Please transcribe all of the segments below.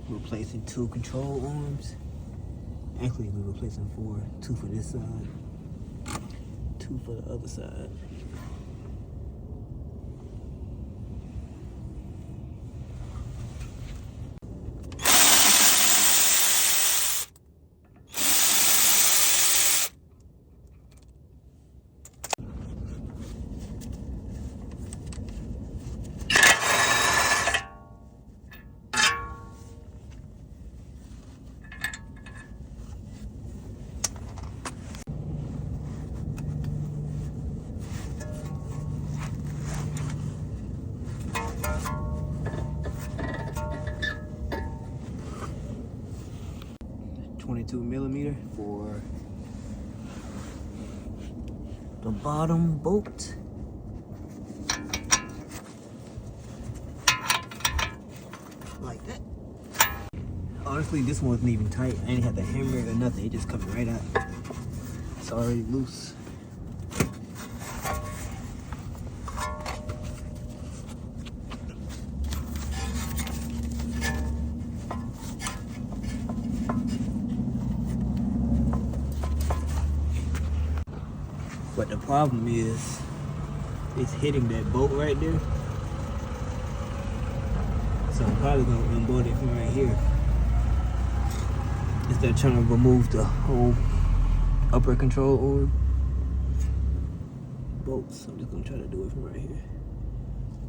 Replacing 2 control arms. Actually, we're replacing 4. 2 for this side, 2 for the other side. .22mm for the bottom bolt. Like that. Honestly, this one wasn't even tight. I ain't had to hammer it or nothing. It just coming right out. It's already loose. But the problem is, it's hitting that bolt right there. So I'm probably gonna unbolt it from right here. Instead of trying to remove the whole upper control arm bolts, I'm just gonna try to do it from right here.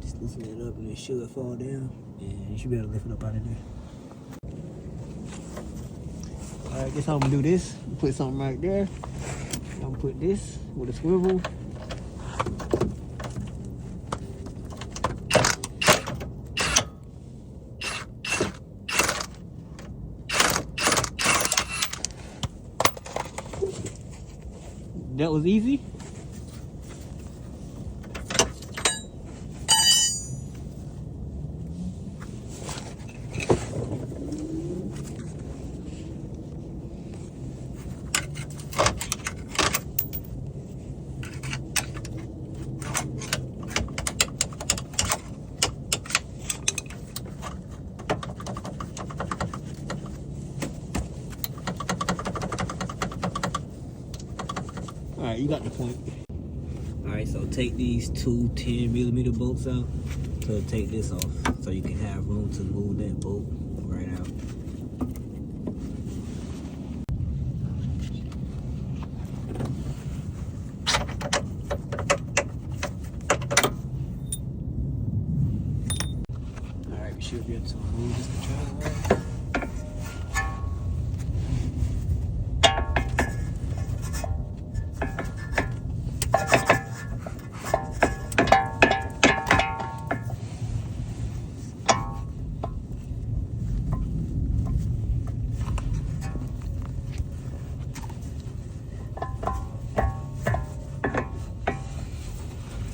Just loosen it up and it should fall down. And you should be able to lift it up out of there. Alright, guess how I'm gonna do this. Put something right there. I'm gonna put this with a swivel. That was easy. Alright, you got the point. Alright, so take these 2 10mm bolts out. So take this off so you can have room to move that bolt right out. Alright, we should be able to move this control right.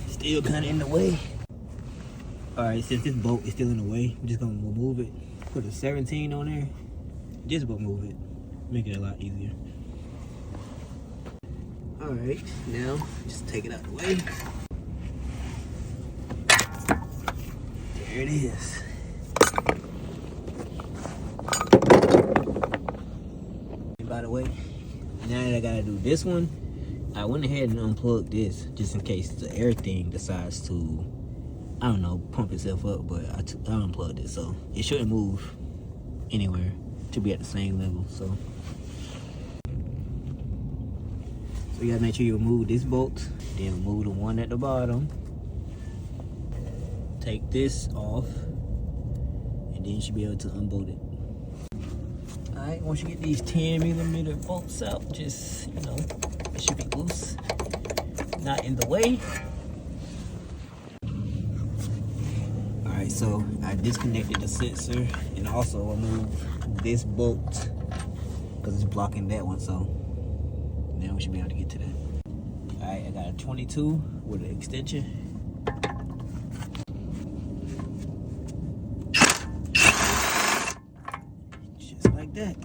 Still kind of in the way. Alright, since this bolt is still in the way, I'm just gonna remove it. Put a 17 on there. Just remove it. Make it a lot easier. Alright, now just take it out of the way. There it is. And by the way, now that I gotta do this one, I went ahead and unplugged this just in case the air thing decides to, I don't know, pump itself up, but I unplugged it, so it shouldn't move anywhere. It should be at the same level, so you gotta make sure you remove this bolt, then remove the one at the bottom. Take this off, and then you should be able to unbolt it. Alright, Alright, once you get these 10mm bolts out, just, you know, it should be loose, not in the way. Alright, so I disconnected the sensor and also removed this bolt because it's blocking that one, so now we should be able to get to that. Alright, I got a 22 with an extension. Just like that.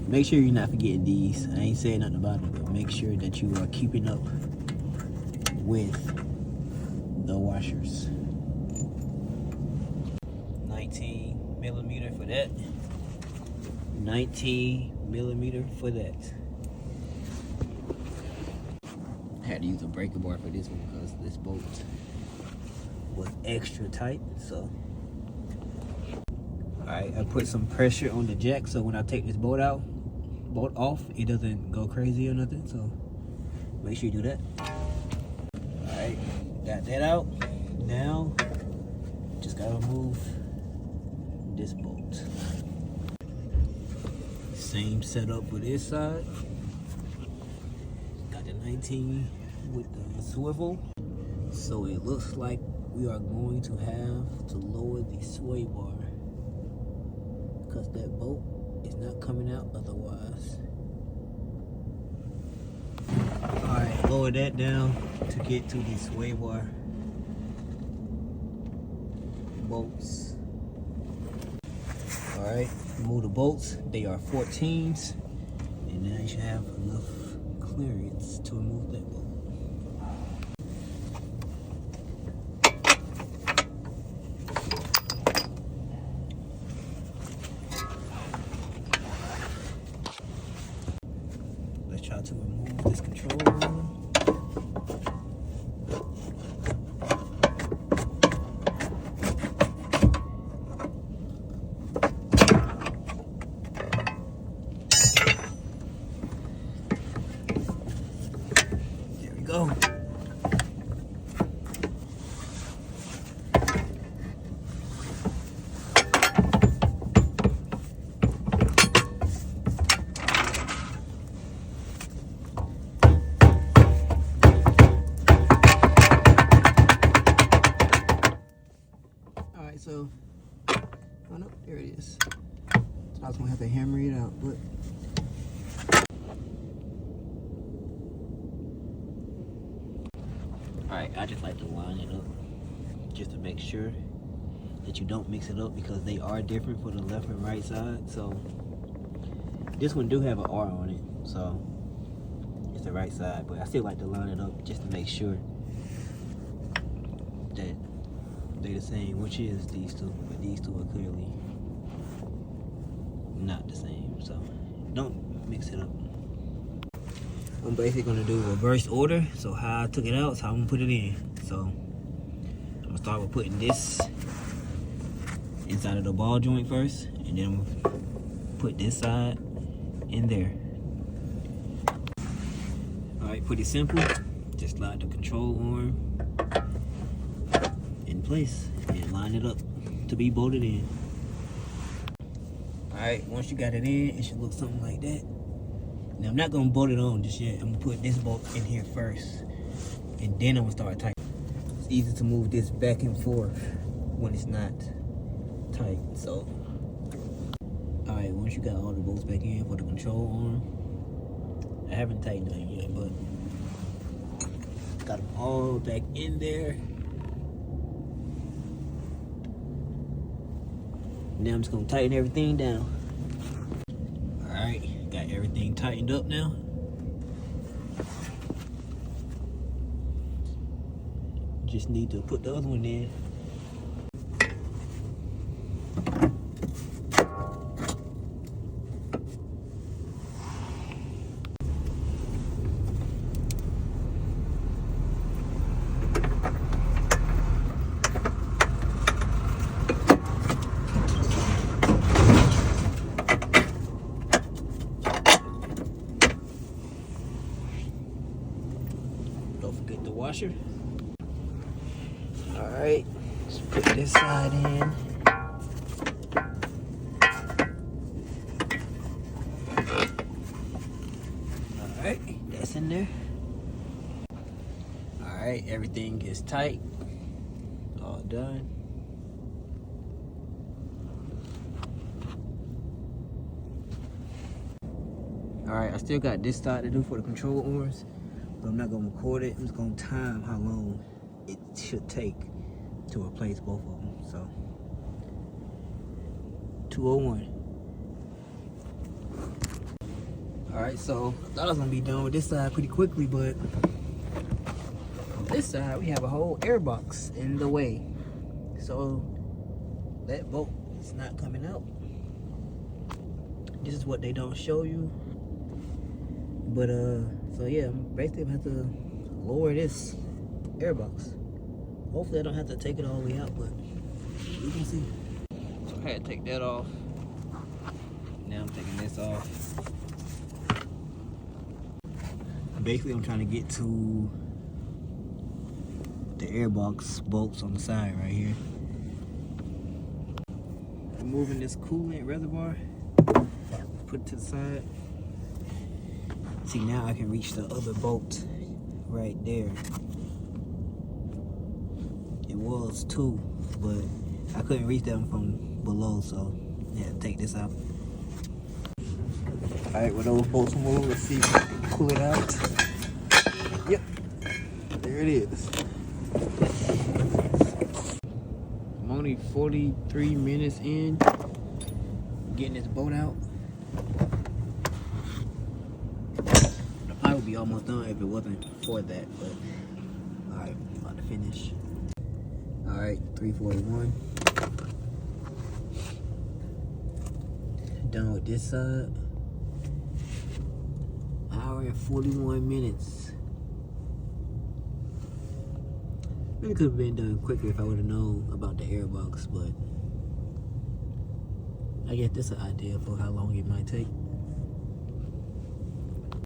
Make sure you're not forgetting these. I ain't saying nothing about it, but make sure that you are keeping up with the washers. 19mm for that. 19mm for that. I had to use a breaker bar for this one because this bolt was extra tight, so. Alright, I put some pressure on the jack so when I take this bolt off, it doesn't go crazy or nothing, so make sure you do that. Alright, got that out. Now, just gotta remove this bolt. Same setup for this side. Got the 19 with the swivel. So it looks like we are going to have to lower the sway bar because that bolt is not coming out otherwise. Alright, lower that down to get to the sway bar bolts. Alright, remove the bolts. They are 14s, and now you should have enough clearance to remove that bolt. Let's try to remove this control arm. Go. Alright, so oh no, there it is. So I was gonna have to hammer it out, but alright, I just like to line it up just to make sure that you don't mix it up because they are different for the left and right side. So this one do have an R on it, so it's the right side, but I still like to line it up just to make sure that they're the same, which is these two, but these two are clearly not the same, so don't mix it up. I'm basically gonna do reverse order. So how I took it out is how I'm gonna put it in. So I'm gonna start with putting this inside of the ball joint first, and then I'm gonna put this side in there. Alright, pretty simple. Just slide the control arm in place and line it up to be bolted in. Alright, once you got it in, it should look something like that. Now I'm not gonna bolt it on just yet. I'm gonna put this bolt in here first, and then I'm gonna start tightening. It's easy to move this back and forth when it's not tight. So, all right, once you got all the bolts back in for the control arm, I haven't tightened it yet, but got them all back in there. Now I'm just gonna tighten everything down. All right. Got everything tightened up now. Just need to put the other one in. washer. All right, let's put this side in. All right, that's in there. All right, everything is tight. All done. All right, I still got this side to do for the control arms, but I'm not gonna record it. I'm just gonna time how long it should take to replace both of them. So 2:01. All right, so I thought I was gonna be done with this side pretty quickly, but on this side we have a whole air box in the way, so that bolt is not coming out. This is what they don't show you. But so yeah, basically I have to lower this airbox. Hopefully I don't have to take it all the way out, but you can see. So I had to take that off. Now I'm taking this off. Basically I'm trying to get to the airbox bolts on the side right here. Removing this coolant reservoir. Put it to the side. See, now I can reach the other bolt right there. It was two, but I couldn't reach them from below, so yeah, take this out. All right, with those bolts moved, let's see if we can pull it out. Yep, there it is. I'm only 43 minutes in getting this bolt out. I would be almost done if it wasn't for that, but all right, about to finish. All right, 3:41. Done with this side. Hour and 41 minutes. Really could have been done quicker if I would have known about the airbox, but I guess that's an idea for how long it might take.